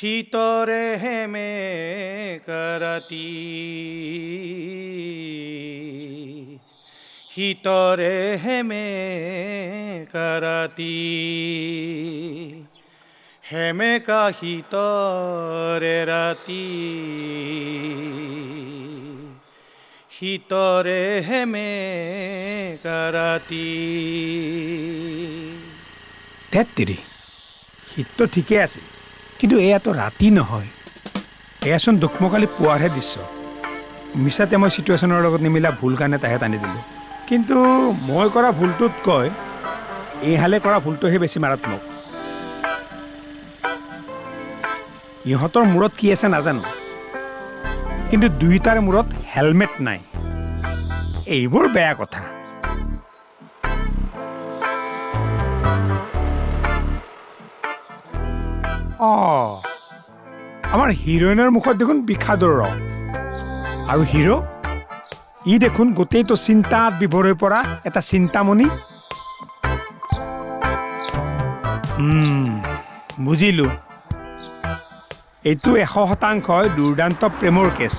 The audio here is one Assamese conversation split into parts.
শীতৰে হেমে কৰতি শীতৰে হেমে কৰতি হেমে কা শীতৰে ৰাতি শীতৰে হেমে কৰতি তেত্তিৰি শীতটো ঠিকেই আছিল কিন্তু এয়াতো ৰাতি নহয় এয়াচোন দুখমকালি পুৱাৰহে দৃশ্য মিছাতে মই চিটুৱেশ্যনৰ লগত নিমিলা ভুল কাৰণে তাহে টানি দিলোঁ কিন্তু মই কৰা ভুলটোতকৈ এইহালে কৰা ভুলটোহে বেছি মাৰাত্মক ইহঁতৰ মূৰত কি আছে নাজানো কিন্তু দুয়োটাৰ মূৰত হেলমেট নাই এইবোৰ বেয়া কথা আমাৰ হিৰোইনৰ মুখত দেখোন বিষাদৰ ৰং আৰু হিৰো ই দেখোন গোটেইটো চিন্তাত বিভোৰ হৈ পৰা এটা চিন্তামণি বুজিলোঁ এইটো 100% দুৰ্দান্ত প্ৰেমৰ কেছ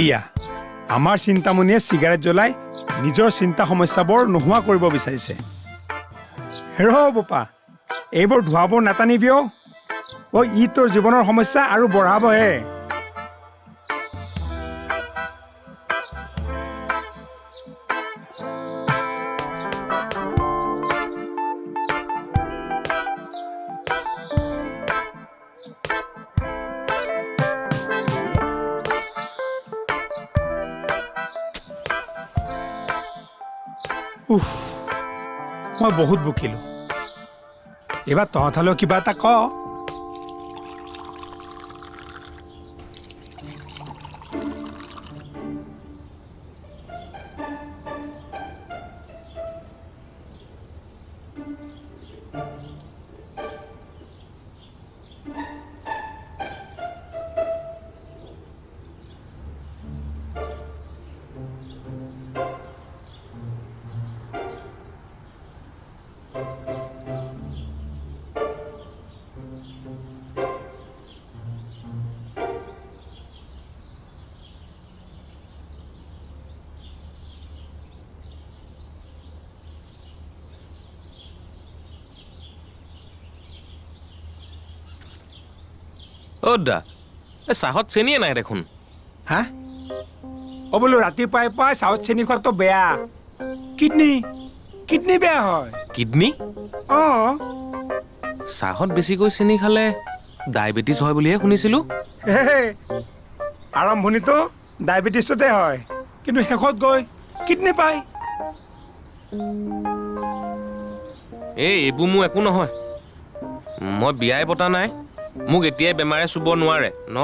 এয়া আমাৰ চিন্তামণিয়ে চিগাৰেট জ্বলাই নিজৰ চিন্তা সমস্যাবোৰ নোহোৱা কৰিব বিচাৰিছে ৰ বোপা এইবোৰ ধোঁৱাবোৰ নাটানিবিও ই তোৰ জীৱনৰ সমস্যা আৰু বঢ়াবহে মই বহুত বকিলোঁ এইবাৰ তহঁতলৈ কিবা এটা ক দা চাহত চেনিয়ে নাই দেখোন হা বোলো ৰাতিপুৱাই পুৱাই চাহত চেনি খোৱাটো বেয়া কিডনী বেয়া হয় কিডনী চাহত বেছিকৈ চেনি খালে ডায়েবেটিছ হয় বুলিহে শুনিছিলোঁ আৰম্ভণিটো ডায়েবেটিছতে হয় কিন্তু শেষত গৈ কিডনী পায় এইবোৰ মোৰ একো নহয় মই বিয়াই পতা নাই মোক এতিয়াই বেমাৰে চুব নোৱাৰে ন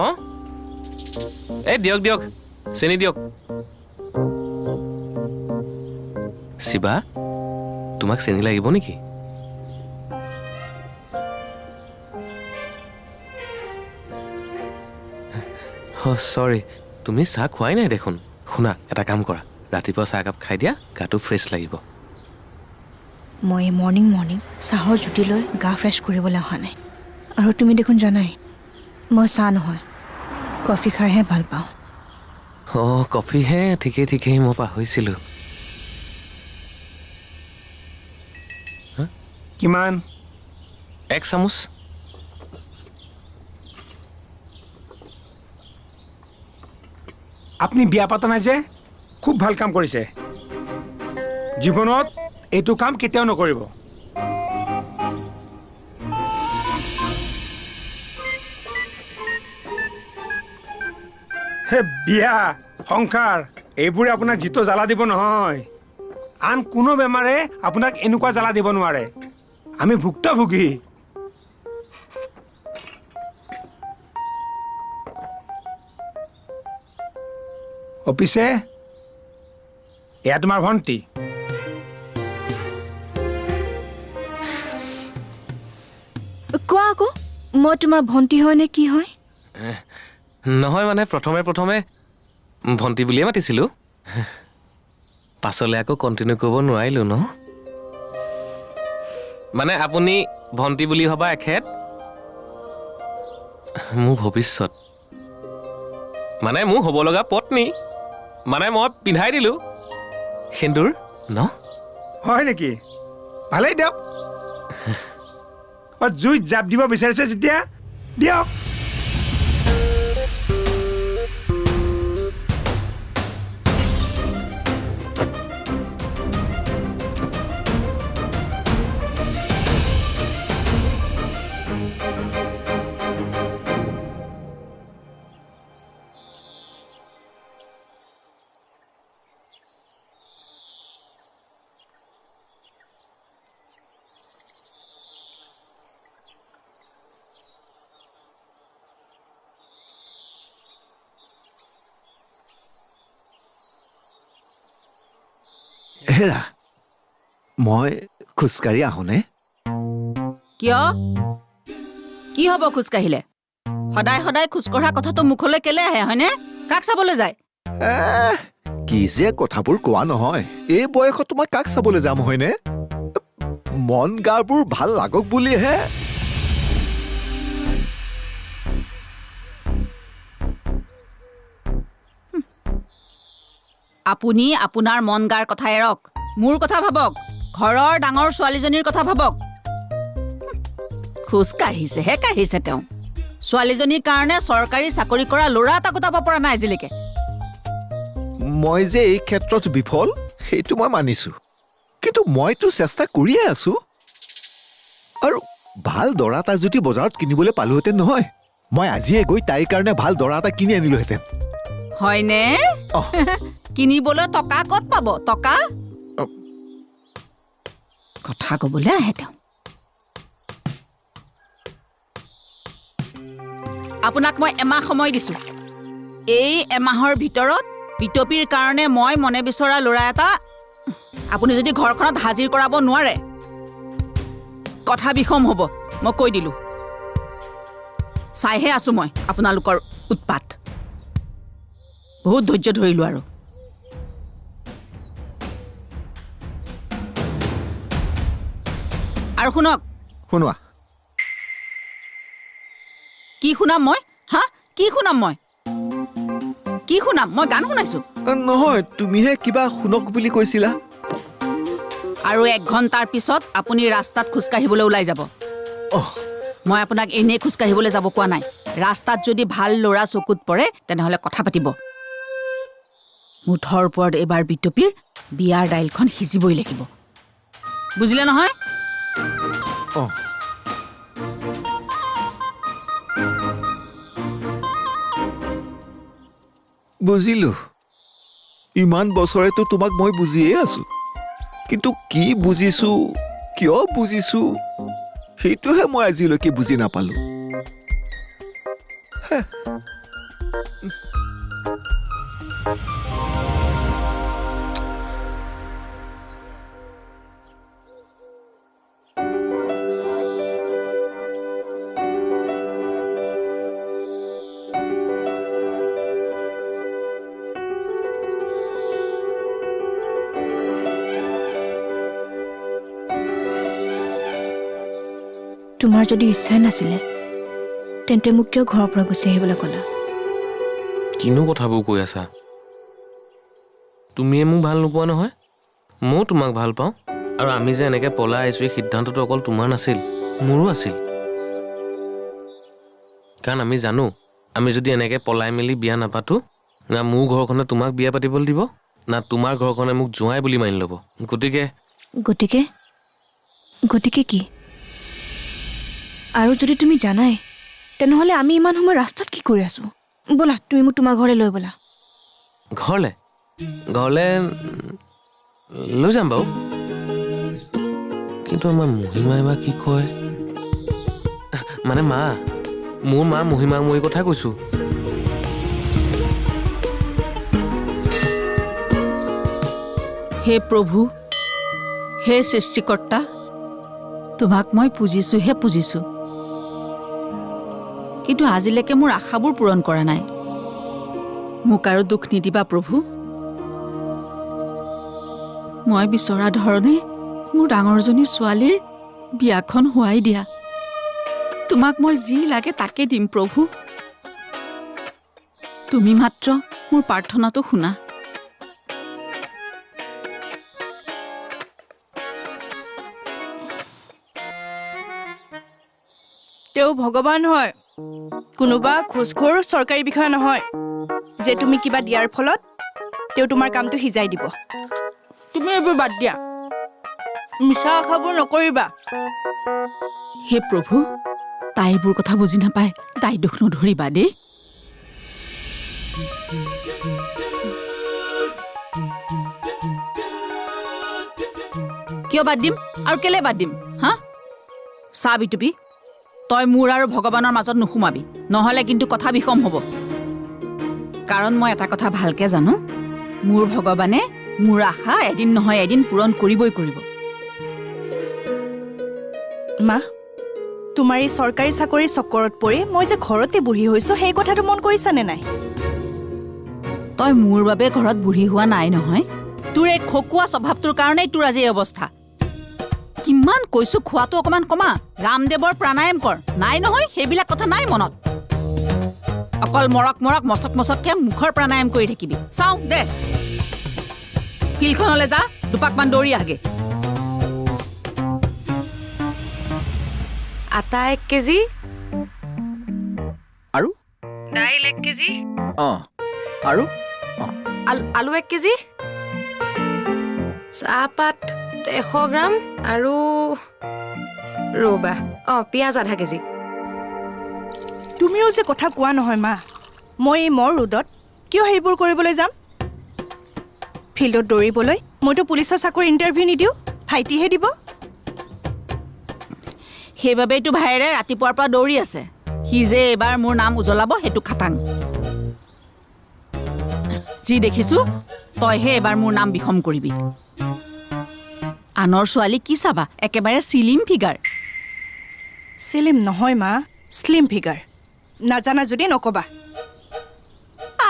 দিয়ক চেনি দিয়ক শিৱা তোমাক চেনি লাগিব নেকি চৰি তুমি চাহ খোৱাই নাই দেখোন শুনা এটা কাম কৰা ৰাতিপুৱা চাহ একাপ খাই দিয়া গাটো ফ্ৰেছ লাগিব মই মৰ্ণিং চাহৰ জুতি লৈ গা ফ্ৰেছ কৰিবলৈ অহা নাই আৰু তুমি দেখোন জানাই মই চাহ নহয় কফি খাইহে ভাল পাওঁ কফিহে ঠিকেই মই পাহৰিছিলোঁ কিমান 1 চামুচ আপুনি বিয়া পাতা নাই যে খুব ভাল কাম কৰিছে জীৱনত এইটো কাম কেতিয়াও নকৰিব বিয়া সংসাৰ এইবোৰে আপোনাক যিটো জ্বালা দিব নহয় আন কোনো বেমাৰে আপোনাক এনেকুৱা জ্বালা দিব নোৱাৰে আমি ভুক্তভোগী অফিচে এয়া তোমাৰ ভণ্টি কোৱা আকৌ মই তোমাৰ ভণ্টি হয় নে কি হয় নহয় মানে প্ৰথমে ভণ্টি বুলিয়ে মাতিছিলোঁ পাছলৈ আকৌ কণ্টিনিউ কৰিব নোৱাৰিলোঁ ন মানে আপুনি ভণ্টি বুলি ভবা এখেত মোৰ ভৱিষ্যত মানে মোৰ হ'ব লগা পত্নী মানে মই পিন্ধাই দিলোঁ সেন্দুৰ ন হয় নেকি ভালেই দিয়ক জুইত জাপ দিব বিচাৰিছে যেতিয়া দিয়ক হেৰা মই খোজকাঢ়ি আহোনে কিয় কি হ'ব খোজকাঢ়িলে সদায় সদায় খোজকঢ়া কথাটো মুখলৈ কেলে আহে হয়নে কাক চাবলৈ যায় কি যে কথাবোৰ কোৱা নহয় এই বয়সত মই কাক চাবলৈ যাম হয়নে মন গাবোৰ ভাল লাগক বুলিহে আপুনি আপোনাৰ মন গাৰ কথা এৰক মোৰ কথা ভাবক ঘৰৰ ডাঙৰ ছোৱালীজনীৰ কথা ভাবক খোজ কাঢ়িছেহে কাঢ়িছে তেওঁ ছোৱালীজনীৰ কাৰণে চৰকাৰী চাকৰি কৰা ল'ৰা এটা গোটাব পৰা নাই আজিলৈকে মই যে এই ক্ষেত্ৰত বিফল সেইটো মই মানিছো কিন্তু মইতো চেষ্টা কৰিয়ে আছো আৰু ভাল দৰা এটা যদি বজাৰত কিনিবলৈ পালোহেঁতেন নহয় মই আজিয়ে গৈ তাইৰ কাৰণে ভাল দৰা এটা কিনি আনিলোহেঁতেন হয়নে কিনিবলৈ টকা ক'ত পাব টকা কথা ক'বলৈ আহে তেওঁ আপোনাক মই এমাহ সময় দিছো এই এমাহৰ ভিতৰত পিতপিৰ কাৰণে মই মনে বিচৰা ল'ৰা এটা আপুনি যদি ঘৰখনত হাজিৰ কৰাব নোৱাৰে কথা বিষম হ'ব মই কৈ দিলো চাইহে আছো মই আপোনালোকৰ উৎপাত বহুত ধৈৰ্য ধৰিলো আৰু শুনক শুনোৱা কি শুনাম মই হা কি শুনাম মই কি শুনাম মই গান শুনাইছো নহয় তুমিহে কিবা শুনক বুলি কৈছিলা আৰু 1 ঘণ্টাৰ পিছত আপুনি ৰাস্তাত খোজকাঢ়িবলৈ ওলাই যাব মই আপোনাক এনেই খোজকাঢ়িবলৈ যাব কোৱা নাই ৰাস্তাত যদি ভাল ল'ৰা চকুত পৰে তেনেহ'লে কথা পাতিব মুঠৰ ওপৰত এবাৰ বিতপিৰ বিয়াৰ দাইলখন সিজিবই লাগিব বুজিলে নহয় বুজিলো ইমান বছৰেতো তোমাক মই বুজিয়ে আছো কিন্তু কি বুজিছো কিয় বুজিছো সেইটোহে মই আজিলৈকে বুজি নাপালো তোমাৰ যদি ইচ্ছাই নাছিলে তেন্তে মোক কিয় ঘৰৰ পৰা গুচি আহিবলৈ ক'লা কিনো কথাবোৰ কৈ আছা তুমিয়ে মোক ভাল নোপোৱা নহয় ময়ো তোমাক ভাল পাওঁ আৰু আমি যে এনেকৈ পলাই আহিছোঁ এই সিদ্ধান্তটো অকল তোমাৰ নাছিল মোৰো আছিল কাৰণ আমি জানো আমি যদি এনেকৈ পলাই মেলি বিয়া নাপাতো না মোৰ ঘৰখনে তোমাক বিয়া পাতিবলৈ দিব না তোমাৰ ঘৰখনে মোক জোঁৱাই বুলি মানি ল'ব গতিকে কি আৰু যদি তুমি জানাই তেনেহ'লে আমি ইমান সময় ৰাস্তাত কি কৰি আছো ব'লা তুমি মোক তোমাৰ ঘৰলৈ লৈ ব'লা ঘৰলৈ লৈ যাম বাৰু কিন্তু আমাৰ মহিমাই বা কি কয় মানে মোৰ মা মহিমাক মই কথা কৈছো হে প্ৰভু হে সৃষ্টিকৰ্তা তোমাক মই পুজিছো কিন্তু আজিলৈকে মোৰ আশাবোৰ পূৰণ কৰা নাই মোক আৰু দুখ নিদিবা প্ৰভু মই বিচৰা ধৰণে মোৰ ডাঙৰজনী ছোৱালীৰ বিয়াখন হোৱাই দিয়া তোমাক মই যি লাগে তাকে দিম প্ৰভু তুমি মাত্ৰ মোৰ প্ৰাৰ্থনাটো শুনা তেওঁ ভগৱান হয় কোনোবা ঘোষখোৰ চৰকাৰী বিষয়া নহয় যে তুমি কিবা দিয়াৰ ফলত তেওঁ তোমাৰ কামটো সিজাই দিব তুমি এইবোৰ বাদ দিয়া মিছা আশাবোৰ নকৰিবা হে প্ৰভু তাই এইবোৰ কথা বুজি নাপায় তাই দুখ নধৰিবা দেই কিয় বাদ দিম আৰু কেলে বাদ দিম হা চা বিটুপি তই মোৰ আৰু ভগৱানৰ মাজত নুসুমাবি নহ'লে কিন্তু কথা বিষম হ'ব কাৰণ মই এটা কথা ভালকে জানো মোৰ ভগৱানে মোৰ আশা এদিন নহয় এদিন পূৰণ কৰিবই কৰিব মা তোমাৰ এই চৰকাৰী চাকৰি চক্কৰত পৰি মই যে ঘৰতে বুঢ়ী হৈছো সেই কথাটো মন কৰিছানে নাই তই মোৰ বাবে ঘৰত বুঢ়ী হোৱা নাই নহয় তোৰ এই খকুৱা স্বভাৱটোৰ কাৰণেই তোৰ আজি এই অৱস্থা কিমান কৈছো খোৱাটো অকমান কমা ৰামদেৱৰ প্ৰাণায়াম কৰ নাই নহয় সেইবিলাক কথা নাই মনত অকল মৰক মৰক মচক মচককে মুখৰ প্ৰাণায়াম কৰি থাকিবি চাওঁ দে ফিল্ডখনলৈ যা দুপাকমান দৌৰি আহগে আটা 1 কেজি আৰু দাইল 1 কেজি আৰু আলু 1 কেজি চাহপাত 100 গ্ৰাম আৰু ৰবা পিঁয়াজ আধা কেজি তুমিও যে কথা কোৱা নহয় মা মই এই মৰ ৰ'দত কিয় সেইবোৰ কৰিবলৈ যাম ফিল্ডত দৌৰিবলৈ মইতো পুলিচৰ চাকৰি ইণ্টাৰভিউ নিদিওঁ ভাইটিহে দিব সেইবাবেইতো ভাইৰে ৰাতিপুৱাৰ পৰা দৌৰি আছে সি যে এইবাৰ মোৰ নাম উজ্বলাব সেইটো খাটাং যি দেখিছো তইহে এবাৰ মোৰ নাম বিষম কৰিবি আনৰ ছোৱালী কি চাবা একেবাৰে চিলিম ফিগাৰ চিলিম নহয় মা শ্লিম ফিগাৰ নাজানা যদি নকবা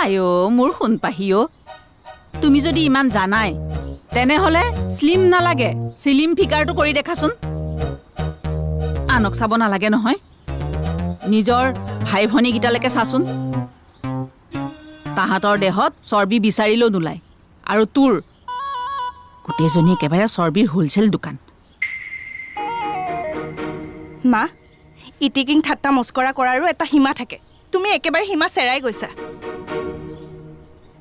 আইঅ মোৰ সোণ পাহি অ তুমি যদি ইমান জানাই তেনেহ'লে শ্লিম নালাগে চিলিম ফিগাৰটো কৰি দেখাচোন আনক চাব নালাগে নহয় নিজৰ ভাই ভনীকেইটালৈকে চাচোন তাহাঁতৰ দেহত চৰ্বি বিচাৰিলেও নোলায় আৰু তোৰ গোটেইজনী একেবাৰে চৰ্বিৰ হোলচেল দোকান মা ইটিকিং ঠাট্টা মস্কৰা কৰাৰো এটা সীমা থাকে তুমি একেবাৰে সীমা চেৰাই গৈছা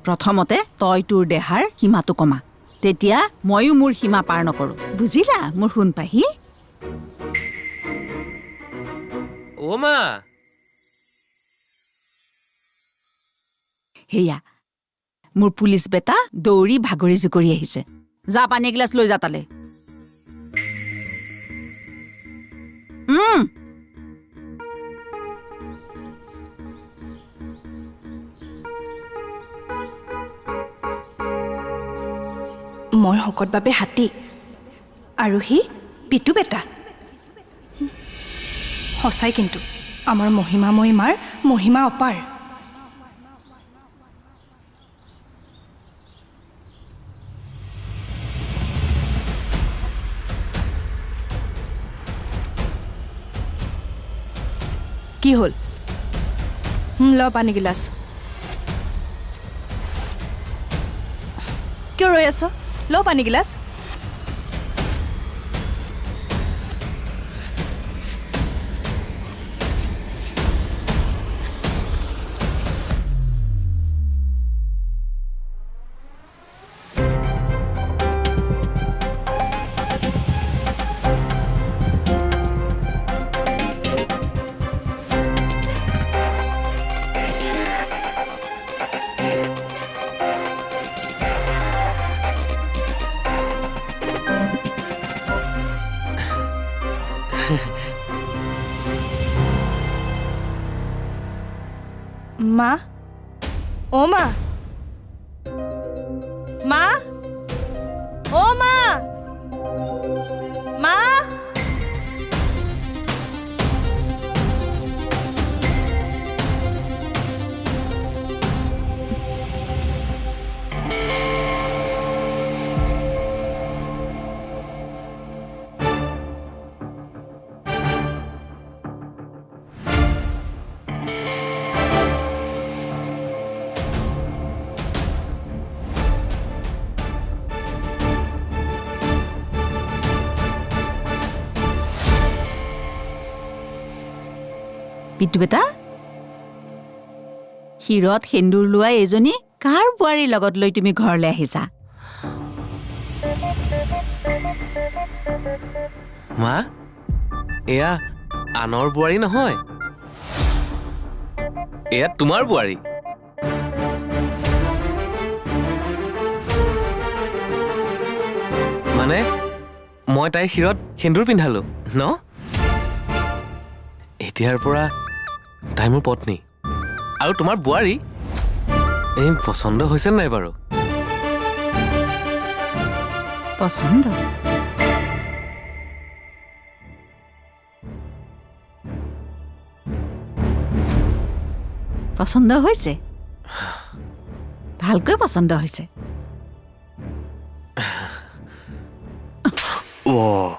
প্ৰথমতে তই তোৰ দেহাৰ সীমাটো কমা তেতিয়া ময়ো মোৰ সীমা পাৰ নকৰোঁ বুজিলা মোৰ সোণ পাহি অ' মা সেয়া মোৰ পুলিচ বেটা দৌৰি ভাগৰি জুকৰি আহিছে যা পানী এগিলাচ লৈ যা তালে মই শকতভাৱে হাতী আৰু সি পিটু বেটা সঁচাই কিন্তু আমাৰ মহিমাময়ী মাৰ মহিমা অপাৰ কি হ'ল ল পানী গিলাচ কিয় ৰৈ আছ ল পানী গিলাচ মা ও মা মা ও মা মা পিতু বেটা শিৰত সেন্দুৰ লোৱা এজনী কাৰ বোৱাৰীৰ লগত লৈ তুমি ঘৰলৈ আহিছা? মা এয়া আনৰ বোৱাৰী নহয়, এয়া তোমাৰ বোৱাৰী। মানে মই তাইৰ শিৰত সেন্দুৰ পিন্ধালো ন? এতিয়াৰ পৰা তাই মোৰ পত্নী আৰু তোমাৰ বোৱাৰী। এই পচন্দ হৈছে নাই বাৰু? পচন্দ? পচন্দ হৈছে? ভালকৈ পচন্দ হৈছে। অ'